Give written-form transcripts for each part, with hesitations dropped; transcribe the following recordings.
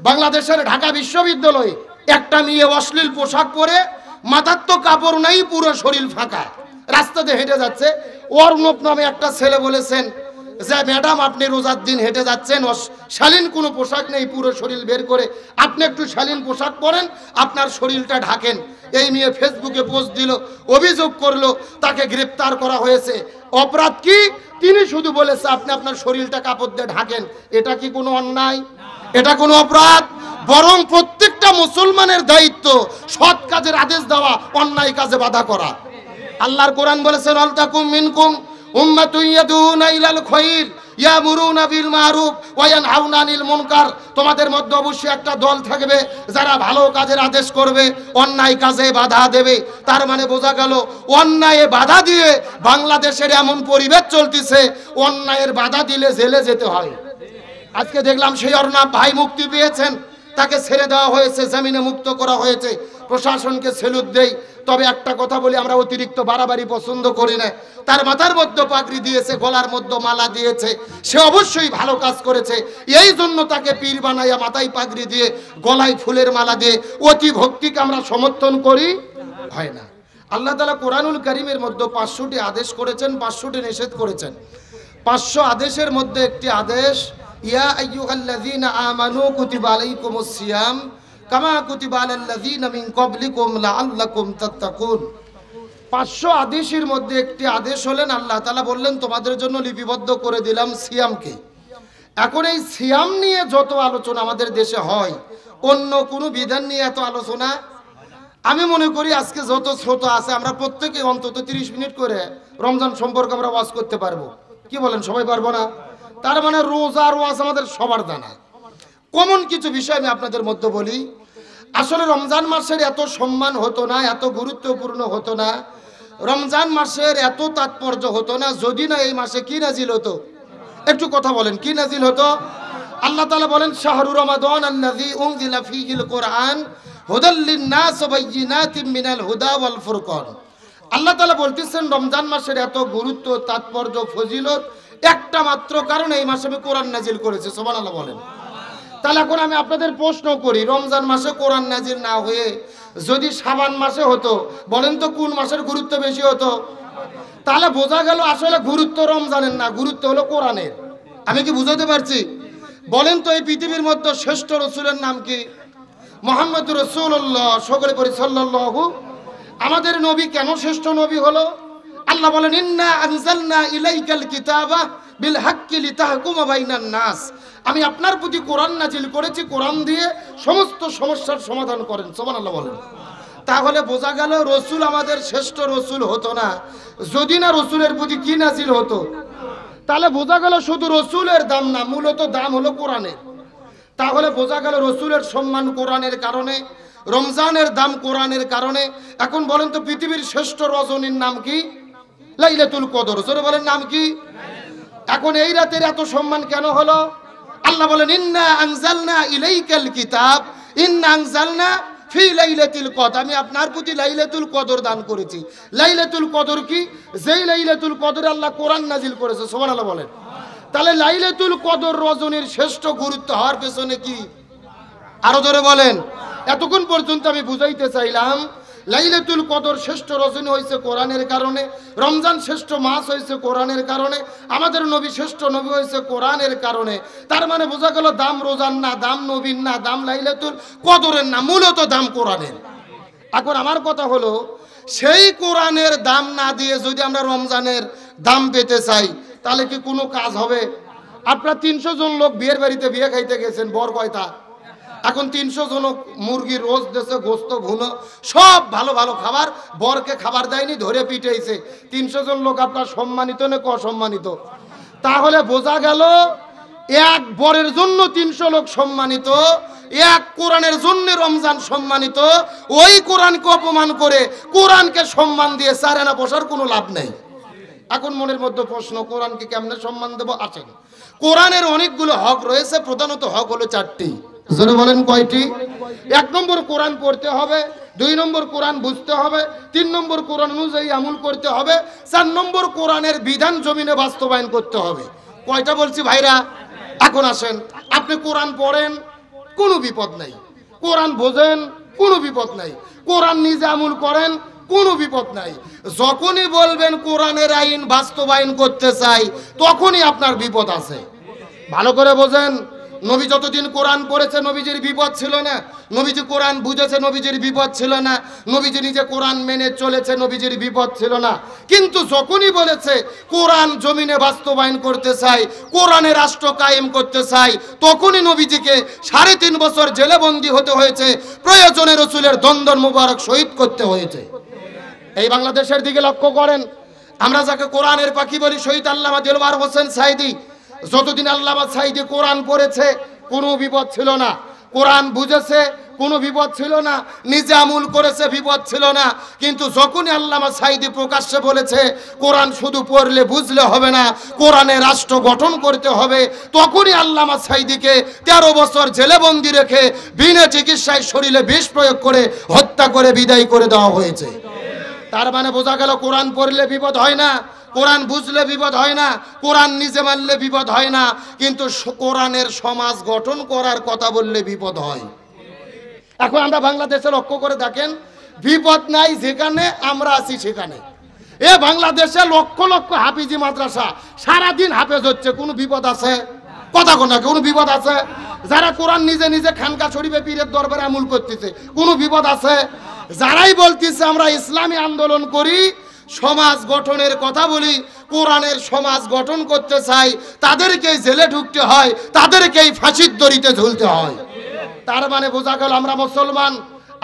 বাংলাদেশের ঢাকা বিশ্ববিদ্যালয়ে একটা মেয়ে অশ্লীল পোশাক পরে, মাথার তো কাপড় নাই, পুরো শরীর ফাঁকা, রাস্তাতে হেঁটে যাচ্ছে। অর্ণব নামে একটা ছেলে বলেছেন যে ম্যাডাম আপনি রোজার দিন হেঁটে যাচ্ছেন, শালীন কোনো পোশাক নেই, পুরো শরীর বের করে, আপনি একটু শালীন পোশাক পরেন, আপনার শরীরটা ঢাকেন। এই নিয়ে ফেসবুকে পোস্ট দিল, অভিযোগ করলো, তাকে গ্রেপ্তার করা হয়েছে। অপরাধ কি? তিনি শুধু বলেছে আপনি আপনার শরীরটা কাপড় দিয়ে ঢাকেন। এটা কি কোনো অন্যায়? এটা কোনো অপরাধ? বরং প্রত্যেকটা মুসলমানের দায়িত্ব সৎ কাজের আদেশ দেওয়া, অন্যায় কাজে বাধা করা। আল্লাহর কোরআন বলেছেন আলতাকুম মিনকুম উম্মাতুন ইয়াদুনা ইলাল খায়র ইয়ামুরুনা বিল মারুফ ওয়া ইয়ানহাউনা আনিল মুনকার। তোমাদের মধ্যে অবশ্যই একটা দল থাকবে যারা ভালো কাজের আদেশ করবে, অন্যায় কাজে বাধা দেবে। তার মানে বোঝা গেল অন্যায়ে বাধা দিয়ে বাংলাদেশের এমন পরিবেশ চলতেছে, অন্যায়ের বাধা দিলে জেলে যেতে হয়। আজকে দেখলাম সেই অর্ণব ভাই মুক্তি পেয়েছেন, তাকে ছেড়ে দেওয়া হয়েছে, জামিনে মুক্ত করা হয়েছে। প্রশাসনকে সেলুট দেই। তবে একটা কথা বলি, আমরা অতিরিক্ত বাড়াবাড়ি পছন্দ করি না। তার মাথার মধ্যে পাগড়ি দিয়েছে, গলার মধ্যে মালা দিয়েছে, সে অবশ্যই ভালো কাজ করেছে। এই জন্য তাকে পীর বানাইয়া মাথায় পাগড়ি দিয়ে, গলায় ফুলের মালা দিয়ে অতি ভক্তিকে আমরা সমর্থন করি? হয় না। আল্লাহ তাআলা কোরআনুল কারীমের মধ্যে 500টি আদেশ করেছেন, 500টি নিষেধ করেছেন। 500 আদেশের মধ্যে একটি আদেশ, ইয়া আইয়ুহাল্লাযীনা আমানু কুতিবা আলাইকুমুস সিয়াম কামা কুতিবা আলাল্লাযীনা মিন ক্বাবলিকুম লাআল্লাকুম তাত্তাকুন। 500 আদেশের মধ্যে একটি আদেশ হলেন, আল্লাহ তাআলা বললেন তোমাদের জন্য লিপিবদ্ধ করে দিলাম সিয়ামকে। এখন এই সিয়াম নিয়ে যত আলোচনা আমাদের দেশে হয়, অন্য কোনো বিধান নিয়ে এত আলোচনা আমি মনে করি আজকে যত শ্রোতা আছে আমরা প্রত্যেকে অন্তত 30 মিনিট করে রমজান সম্পর্কে আমরা ওয়াজ করতে পারবো। কি বলেন? সবাই পারবো না? তার মানে রোজা আর ওয়াজ আমাদের সবার জানা। কমন কিছু বিষয় আমি আপনাদের মধ্যে বলি। আসলে রমজান মাসের এত সম্মান হতো না, এত গুরুত্বপূর্ণ হতো না, রমজান মাসের এত তাৎপর্য হতো না যদি না এই মাসে কি নাজিল হতো। একটু কথা বলেন, কি নাজিল হতো? আল্লাহ তাআলা বলেন শাহরু রমাদান আল্লাযী উনজিলা ফীহিল কুরআন হুদাল লিন-নাস ওয়া বাইয়িনাতিম মিনাল হুদা ওয়াল ফুরকান। আল্লাহ তাআলা বলতেছেন রমজান মাসের এত গুরুত্ব, তাৎপর্য, ফজিলত একটা মাত্র কারণে এই মাসে আমি কোরআন নাজিল করেছি। সুবহানাল্লাহ বলেন। তাহলে এখন আমি আপনাদের প্রশ্ন করি, রমজান মাসে কোরআন নাজিল না হয়ে যদি শাবান মাসে হতো, বলেন তো কোন মাসের গুরুত্ব বেশি হতো? তাহলে বোঝা গেল আসলে গুরুত্ব রমজানের না, গুরুত্ব হলো কোরআনের। আমি কি বুঝাতে পারছি? বলেন তো এই পৃথিবীর মধ্যে শ্রেষ্ঠ রাসূলের নাম কি? মুহাম্মদুর রাসূলুল্লাহ। সকলে পড়ি সাল্লাল্লাহু। আমাদের নবী কেন শ্রেষ্ঠ নবী হলো? আল্লাহ বলেন ইন্না আনজালনা ইলাইকাল কিতাবা বিল হাক্কি লিতাহকুমা বাইনান নাস। আমি আপনার প্রতি কোরআন নাজিল করেছি, কোরআন দিয়ে সমস্ত সমস্যার সমাধান করেন। সুবহানাল্লাহ বলেন। তাহলে বোঝা গেল রসুল আমাদের শ্রেষ্ঠ রসুল হতো না যদি না রসুলের প্রতি কি নাজিল হতো। তাহলে বোঝা গেল শুধু রসুলের দাম না, মূলত দাম হলো কোরআনের। তাহলে বোঝা গেল রসুলের সম্মান কোরআনের কারণে, রমজানের দাম কোরআনের কারণে। এখন বলেন তো পৃথিবীর শ্রেষ্ঠ রজনীর নাম কি? লাইলাতুল কদর। জোরে বলেন নাম কি? এখন এই রাতের এত সম্মান কেন হলো? আল্লাহ বলেন ইন্না আনজালনা ইলাইকাল কিতাব ইন্না আনজালনা ফি লাইলাতুল কদর। আমি আপনার প্রতি লাইলাতুল কদর দান করেছি। লাইলাতুল কদর কি? যেই লাইলাতুল কদরে আল্লাহ কোরআন নাজিল করেছে। সুবহানাল্লাহ বলেন। তাহলে লাইলাতুল কদর রজনীর শ্রেষ্ঠ গুরুত্ব হওয়ার পেছনে কি? আরো জোরে বলেন। এতক্ষণ পর্যন্ত আমি বুঝাইতে চাইলাম লাইলাতুল কদর শ্রেষ্ঠ রজনী হয়েছে কোরআনের কারণে, রমজান শ্রেষ্ঠ মাস হয়েছে কোরআনের কারণে, আমাদের নবী শ্রেষ্ঠ নবী হয়েছে কোরআনের কারণে। তার মানে বোঝা গেল দাম রোজার না, দাম নবীর না, দাম লাইলাতুল কদরের না, মূলত দাম কোরআনের। এখন আমার কথা হলো সেই কোরআনের দাম না দিয়ে যদি আমরা রমজানের দাম পেতে চাই তাহলে কি কোনো কাজ হবে? আপনারা 300 জন লোক বিয়ের বাড়িতে বিয়ে খাইতে গেছেন, বর কয়টা? এখন 300 জন মুরগি রোজ দেশে, গোস্ত ভুনো, সব ভালো ভালো খাবার, বরকে খাবার দেয়নি, ধরে পিটাইছে। 300 জন লোক আপনার সম্মানিত না অসম্মানিত? তাহলে বোঝা গেল এক বরের জন্য 300 লোক সম্মানিত, এক কোরআনের জন্য রমজান সম্মানিত। ওই কোরআনকে অপমান করে কোরআনকে সম্মান দিয়ে চারানা বসার কোনো লাভ নেই। এখন মনের মধ্যে প্রশ্ন, কোরআনকে কেমনে সম্মান দেব? আসেন, কোরআনের অনেকগুলো হক রয়েছে, প্রধানত হক হলো 4টি। জোরে বলেন কয়টি? 1 নম্বর কোরআন পড়তে হবে, 2 নম্বর কোরআন বুঝতে হবে, 3 নম্বর কোরআন অনুযায়ী আমল করতে হবে, 4 নম্বর কোরআনের বিধান জমিনে বাস্তবায়ন করতে হবে। কয়টা বলছি ভাইরা? এখন আসেন, আপনি কোরআন পড়েন, কোনো বিপদ নাই। কোরআন বোঝেন, কোনো বিপদ নাই। কোরআন নিজে আমল করেন, কোনো বিপদ নাই। যখনই বলবেন কোরআনের আইন বাস্তবায়ন করতে চাই, তখনই আপনার বিপদ আছে। ভালো করে বোঝেন, নবী যতদিন কোরআন পড়েছে নবীজির বিপদ ছিল না। নবীজি কোরআন বুঝেছে, নবীজির বিপদ ছিল না। নবীজি নিজে কোরআন মেনে চলেছে, নবীজির বিপদ ছিল না। কিন্তু যখনই বলেছে কোরআন জমিনে বাস্তবায়ন করতে চাই, কোরআনে রাষ্ট্র কায়েম করতে চাই, তখনই নবীজিকে 3.5 বছর জেলেবন্দি হতে হয়েছে, প্রয়োজনে রসুলের দন্দন মুবারক শহীদ করতে হয়েছে। এই বাংলাদেশের দিকে লক্ষ্য করেন, আমরা যাকে কোরআনের পাখি বলি শহীদ আল্লামা দেলওয়ার হোসেন সাইদি, যতদিন আল্লামা সাইদি কোরআন পড়েছে কোনো বিপদ ছিল না। কোরআন বুঝেছে, কোনো বিপদ ছিল না। নিজে আমল করেছে, বিপদ ছিল না। কিন্তু যখনই আল্লামা সাইদি প্রকাশ্যে বলেছে কোরআন শুধু পড়লে বুঝলে হবে না, কোরআনে রাষ্ট্র গঠন করতে হবে, তখনই আল্লামা সাইদিকে 13 বছর জেলেবন্দি রেখে বিনা চিকিৎসায় শরীরে বিষ প্রয়োগ করে হত্যা করে বিদায় করে দেওয়া হয়েছে। তার মানে বোঝা গেল কোরআন পড়লে বিপদ হয় না, কোরআন বুঝলে বিপদ হয় না, কোরআন নিজে মানলে বিপদ হয় না। কিন্তু কোরআনের সমাজ গঠন করার কথা বললে বিপদ হয়। এখন আমরা বাংলাদেশে লক্ষ্য করে দেখেন, বিপদ নাই যেখানে, আমরা আছি সেখানে। এ বাংলাদেশে লক্ষ লক্ষ হাফিজি মাদ্রাসা, সারাদিন হাফেজ হচ্ছে, কোনো বিপদ আছে? কথা কোনা, কোনো বিপদ আছে? যারা কোরআন নিজে নিজে খানকা শরীফে পীরের দরবারে আমল করতেছে, কোনো বিপদ আছে? যারাই বলতেছে আমরা ইসলামী আন্দোলন করি, সমাজ গঠনের কথা বলি, কোরআনের সমাজ গঠন করতে চাই, তাদেরকেই জেলে ঢুকতে হয়, তাদেরকেই ফাঁসির দড়িতে ঝুলতে হয়। তার মানে বোঝা গেল আমরা মুসলমান।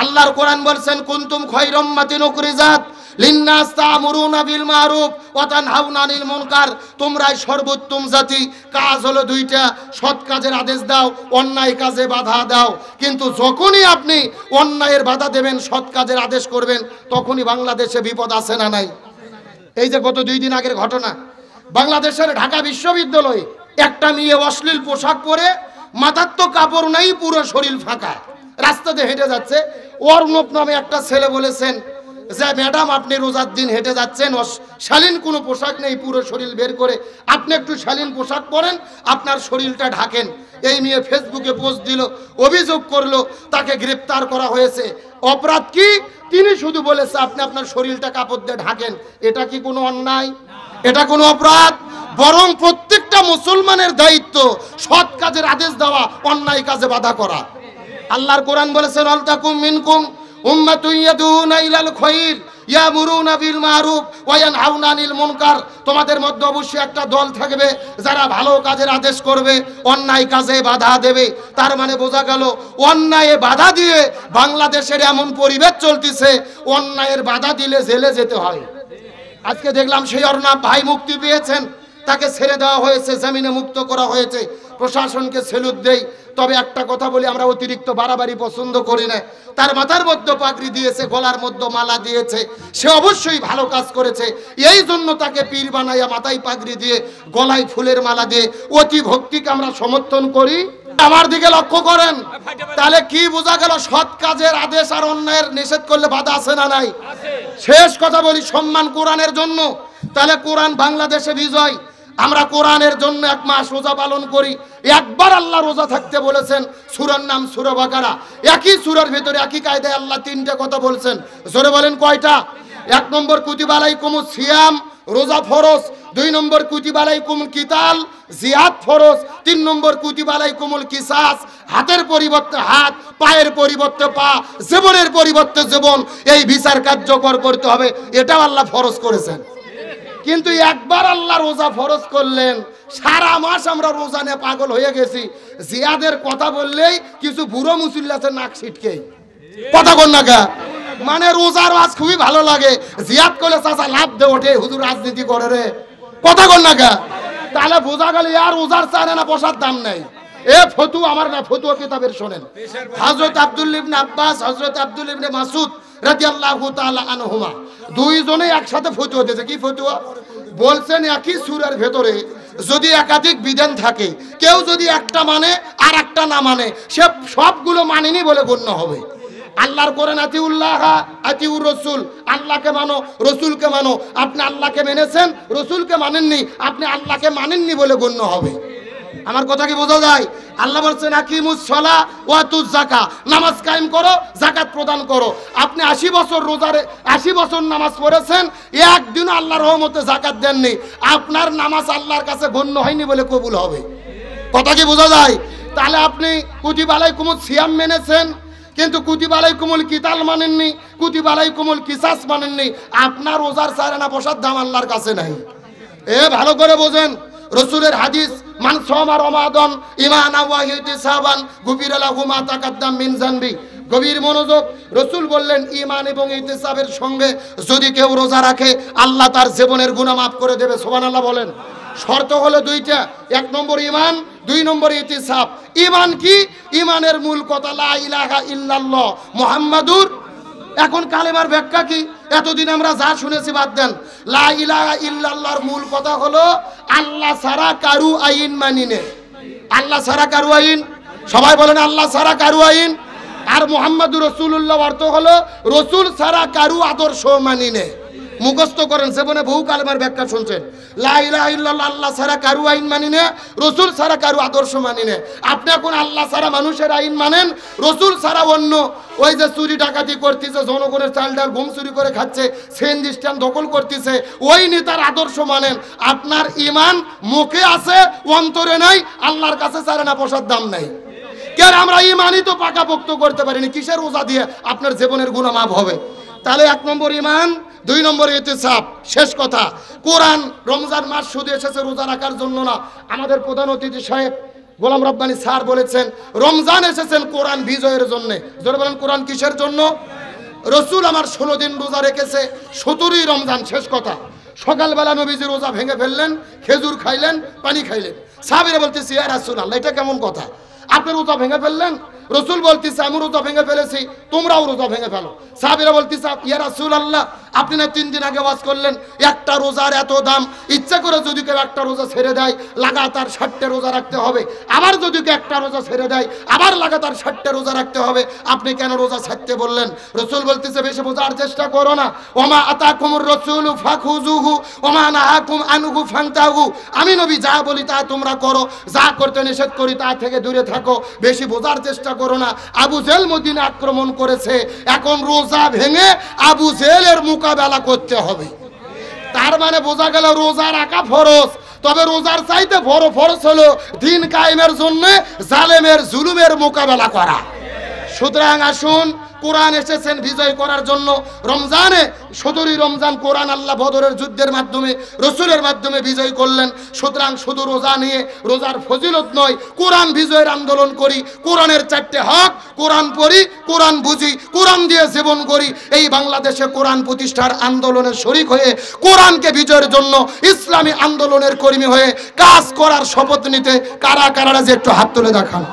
আল্লাহর কোরআন বলছেন কুনতুম খায়রা উম্মাতিন উখরিজাত লিন্নাস তা'মুরুনা বিল মারুফ ওয়া তানহাউনা আনিল মুনকার। তোমরাই সর্বোত্তম জাতি। কাজ হলো দুইটা, সৎ কাজের আদেশ দাও, অন্যায় কাজে বাধা দাও। কিন্তু যখনই আপনি অন্যায়ের বাধা দেবেন, সৎ কাজের আদেশ করবেন, তখনই বাংলাদেশে বিপদ আছে না নাই? এই যে গত 2 দিন আগের ঘটনা, বাংলাদেশের ঢাকা বিশ্ববিদ্যালয়ে একটা মেয়ে অশ্লীল পোশাক পরে, মাথার তো কাপড় নাই, পুরো শরীর ফাঁকা, রাস্তাতে হেঁটে যাচ্ছে। অর্ণব নামে একটা ছেলে বলেছেন যে ম্যাডাম আপনি রোজার দিন হেঁটে যাচ্ছেন, শালীন কোনো পোশাক নেই, পুরো শরীর বের করে, আপনি একটু শালীন পোশাক পরেন, আপনার শরীরটা ঢাকেন। এই মেয়ে ফেসবুকে পোস্ট দিল, অভিযোগ করলো, তাকে গ্রেপ্তার করা হয়েছে। অপরাধ কি? তিনি শুধু বলেছে আপনি আপনার শরীরটা কাপড় দিয়ে ঢাকেন। এটা কি কোনো অন্যায়? এটা কোনো অপরাধ? বরং প্রত্যেকটা মুসলমানের দায়িত্ব সৎ কাজের আদেশ দেওয়া, অন্যায় কাজে বাধা করা। আল্লাহর কোরআন বলেছেন আল তাকুম মিনকুম উম্মাতুন ইয়াদুনা ইলাল খায়র ইয়ামুরুনা বিল মারুফ ওয়া ইয়ানহাউনা আনিল মুনকার। তোমাদের মধ্যে অবশ্যই একটা দল থাকবে যারা ভালো কাজের আদেশ করবে, অন্যায় কাজে বাধা দেবে। তার মানে বোঝা গেল অন্যায়ে বাধা দিয়ে বাংলাদেশের এমন পরিবেশ চলতেছে, অন্যায়ের বাধা দিলে জেলে যেতে হয়। আজকে দেখলাম সেই অর্ণব ভাই মুক্তি পেয়েছেন, তাকে ছেড়ে দেওয়া হয়েছে, জামিনে মুক্ত করা হয়েছে। প্রশাসনকে সেলুট দেই। তবে একটা কথা বলি, আমরা অতিরিক্ত বাড়াবাড়ি পছন্দ করি না। তার মাথার মধ্যে পাগড়ি দিয়েছে, গলার মধ্যে মালা দিয়েছে, সে অবশ্যই ভালো কাজ করেছে। এই জন্য তাকে পীর বানাইয়া মাথায় পাগড়ি দিয়ে, গলায় ফুলের মালা দিয়ে অতি ভক্তিকে আমরা সমর্থন করি। আমার দিকে লক্ষ্য করেন, তাহলে কি বোঝা গেল? সৎ কাজের আদেশ আর অন্যায়ের নিষেধ করলে বাধা আছে না নাই? শেষ কথা বলি, সম্মান কোরআনের জন্য। তাহলে কোরআন বাংলাদেশে বিজয়। আমরা কোরআনের জন্য 1 মাস রোজা পালন করি। একবার আল্লাহ রোজা থাকতে বলেছেন, সূরার নাম সূরা বাকারা। একই সূরার ভিতরে একই কায়দায় আল্লাহ 3টা কথা বলছেন। জোরে বলেন কয়টা? 1 নম্বর কুতিবা আলাইকুমুস সিয়াম, রোজা ফরজ। 2 নম্বর কুতিবা আলাইকুমুল কিতাল, জিহাদ ফরজ। 3 নম্বর কুতিবা আলাইকুমুল কিসাস, হাতের পরিবর্তে হাত, পায়ের পরিবর্তে পা, জীবনের পরিবর্তে জীবন, এই বিচার কার্যকর করতে হবে। এটাও আল্লাহ ফরজ করেছেন। কিন্তু একবার আল্লাহ রোজা ফরজ করলেন, সারা মাস আমরা রোজা নিয়ে পাগল হয়ে গেছি। জিহাদের কথা বললেই কিছু বুড়ো মুসল্লি আছে নাক ছিটকে, কথা বল না গা, মানে রোজার ওয়াজ খুবই ভালো লাগে, জিহাদ করলে চাচা লাভ দে ওঠে, হুজুর রাজনীতি করে রে, কথা বল না গা। তাহলে বোঝা গেল আর রোজার চায় না, বসার দাম নেই। এ ফতু আমার না, ফতুয়া কিতাবের শোনেন। হযরত আব্দুল্লাহ ইবনে আব্বাস, হযরত আব্দুল্লাহ ইবনে মাসউদ রাদিয়াল্লাহু তাআলা আনহুমা, দুইজনে একসাথে ফতুয়া দিয়েছে। কি ফতুয়া? বলছেন একই সূরার ভেতরে যদি একাধিক বিধান থাকে, কেউ যদি একটা মানে আর একটা না মানে, সে সবগুলো মানেনি বলে গণ্য হবে। আল্লাহর কোরআন আতিউল্লাহ আতিউর রাসূল, আল্লাহকে মানো, রাসূলকে মানো। আপনি আল্লাহকে মেনেছেন, রাসূলকে মানেননি, আপনি আল্লাহকে মানেননি বলে গণ্য হবে। আমার কথা কি বোঝা যায়? আল্লাহ বলছেন আকিমুস সালাহ ওয়া আতুজ যাকাত, নামাজ কায়েম করো, যাকাত প্রদান করো। আপনি 80 বছর রোজারে 80 বছর নামাজ পড়েছেন, একদিনও আল্লাহর রহমতে যাকাত দেননি, আপনার নামাজ আল্লাহর কাছে গণ্য হয়নি বলে কবুল হবে। কথা কি বোঝা যায়? তাহলে আপনি কুতিবা আলাইকুমুস সিয়াম মেনেছেন, কিন্তু কুতিবা আলাইকুমুল কিতাল মানেননি, কুতিবা আলাইকুমুল কিসাস মানেননি, আপনার রোজার সারানা বসার দাম আল্লাহর কাছে নাই। ভালো করে বোঝেন রসুলের হাদিস, মান সামা রমাদান ঈমানান ওয়া ইহতিসাবান গুফিরা লাহু মা তাকাদ্দাম মিন যানবি। গভীর মনোযোগ, রসুল বললেন ঈমান এবং ইহতিসাবের সঙ্গে যদি কেউ রোজা রাখে আল্লাহ তার জীবনের গুনাহ মাফ করে দেবে। সুবহানাল্লাহ বলেন। শর্ত হলো দুইটা, 1 নম্বর ঈমান, 2 নম্বর ইহতিসাব। ঈমান কি? ঈমানের মূল কথা লা ইলাহা ইল্লাল্লাহ মুহাম্মাদুর। এখন কালেমার ব্যাখ্যা কি? এতদিন আমরা যা শুনেছি বাদ দেন। লা ইলাহা ইল্লাল্লাহর মূল কথা হলো আল্লাহ ছাড়া কারু আইন মানি নে। আল্লাহ ছাড়া কারু আইন, সবাই বলেন আল্লাহ ছাড়া কারু আইন। আর মুহাম্মাদুর রাসূলুল্লাহ অর্থ হলো রসুল ছাড়া কারু আদর্শ মানি নে। মুখস্থ করেন, জীবনে বহু কালেমার ব্যাখ্যা শুনছেন। লা ইলাহা ইল্লাল্লাহ আল্লাহ ছাড়া কারু আইন মানি নে, রসুল ছাড়া কারু আদর্শ মানি নে। আপনি এখন আল্লাহ ছাড়া মানুষের আইন মানেন, রসুল ছাড়া অন্য ওই যে চুরি ডাকাতি করতেছে, জনগণের চাল ডাল ঘুম চুরি করে খাচ্ছে, সিএনজি স্ট্যান্ড দখল করতেছে, ওই নেতার আদর্শ মানেন। আপনার ঈমান মুখে আছে, অন্তরে নাই, আল্লাহর কাছে সারানা পয়সার দাম নাই। কেন আমরা ঈমানই তো পাকাপোক্ত করতে পারিনি, কিসের রোজা দিয়ে আপনার জীবনের গুনাহ মাফ হবে? তাহলে 1 নম্বর ঈমান, 2 নম্বর ইহতিসাব। শেষ কথা, কোরআন রমজান মাস শুধু এসেছে রোজা রাখার জন্য না। আমাদের প্রধান অতিথি সাহেব গোলাম রব্বানী স্যার বলেছেন রমজান এসেছেন কোরআন বিজয়ের জন্য। জোরে বলেন কোরআন কিসের জন্য? রসুল আমার 16 দিন রোজা রেখেছে, 17ই রমজান। শেষ কথা, সকালবেলা নবীজি রোজা ভেঙে ফেললেন, খেজুর খাইলেন, পানি খাইলেন। সাহাবীরা বলতেছে ইয়া রাসূলুল্লাহ, এটা কেমন কথা? আপনি রোজা ভেঙে ফেললেন। রসুল বলতেছে আমি রোজা ভেঙে ফেলেছি, তোমরাও রোজা ভেঙে ফেলো। সাহাবীরা বলতেছে ইয়া রাসূলুল্লাহ, আপনি না 3 দিন আগে ওয়াজ করলেন একটা রোজার এত দাম, ইচ্ছা করে যদি কেউ একটা রোজা ছেড়ে দেয় লাগাতার 60টা রোজা রাখতে হবে, আবার যদি কেউ একটা রোজা ছেড়ে দেয় আবার লাগাতার 60টা রোজা রাখতে হবে, আপনি কেন রোজা ছাড়তে বললেন? রসুল বলতেছে বেশি বোঝার চেষ্টা করো না। ওমা আতাকুমুর রাসূলু ফাখুযুহু ওমা নাহাকুম আনহু ফান্তাহু। আমি নবী যা বলি তা তোমরা করো, যা করতে নিষেধ করি তা থেকে দূরে থাকো। বেশি বোঝার চেষ্টা করো না। আবু জেল মদিনা আক্রমণ করেছে, এখন রোজা ভেঙে আবু জেলের মোকাবেলা করতে হবে। তার মানে বোঝা গেল রোজা রাখা ফরজ, তবে রোজার চাইতে বড় ফরজ হলো দিন কায়েমের জন্য জালেমের জুলুমের মোকাবেলা করা। সুতরাং আসুন, কোরআন এসেছেন বিজয় করার জন্য। রমজানে 17ই রমজান কোরআন আল্লাহ বদরের যুদ্ধের মাধ্যমে রসুলের মাধ্যমে বিজয় করলেন। সুতরাং শুধু রোজা নিয়ে রোজার ফজিলত নয়, কোরআন বিজয়ের আন্দোলন করি। কোরআনের 4টে হক, কোরআন পড়ি, কোরআন বুঝি, কোরআন দিয়ে জীবন করি। এই বাংলাদেশে কোরআন প্রতিষ্ঠার আন্দোলনের শরিক হয়ে কোরআনকে বিজয়ের জন্য ইসলামী আন্দোলনের কর্মী হয়ে কাজ করার শপথ নিতে কারা কারা যে একটু হাত তুলে দেখান।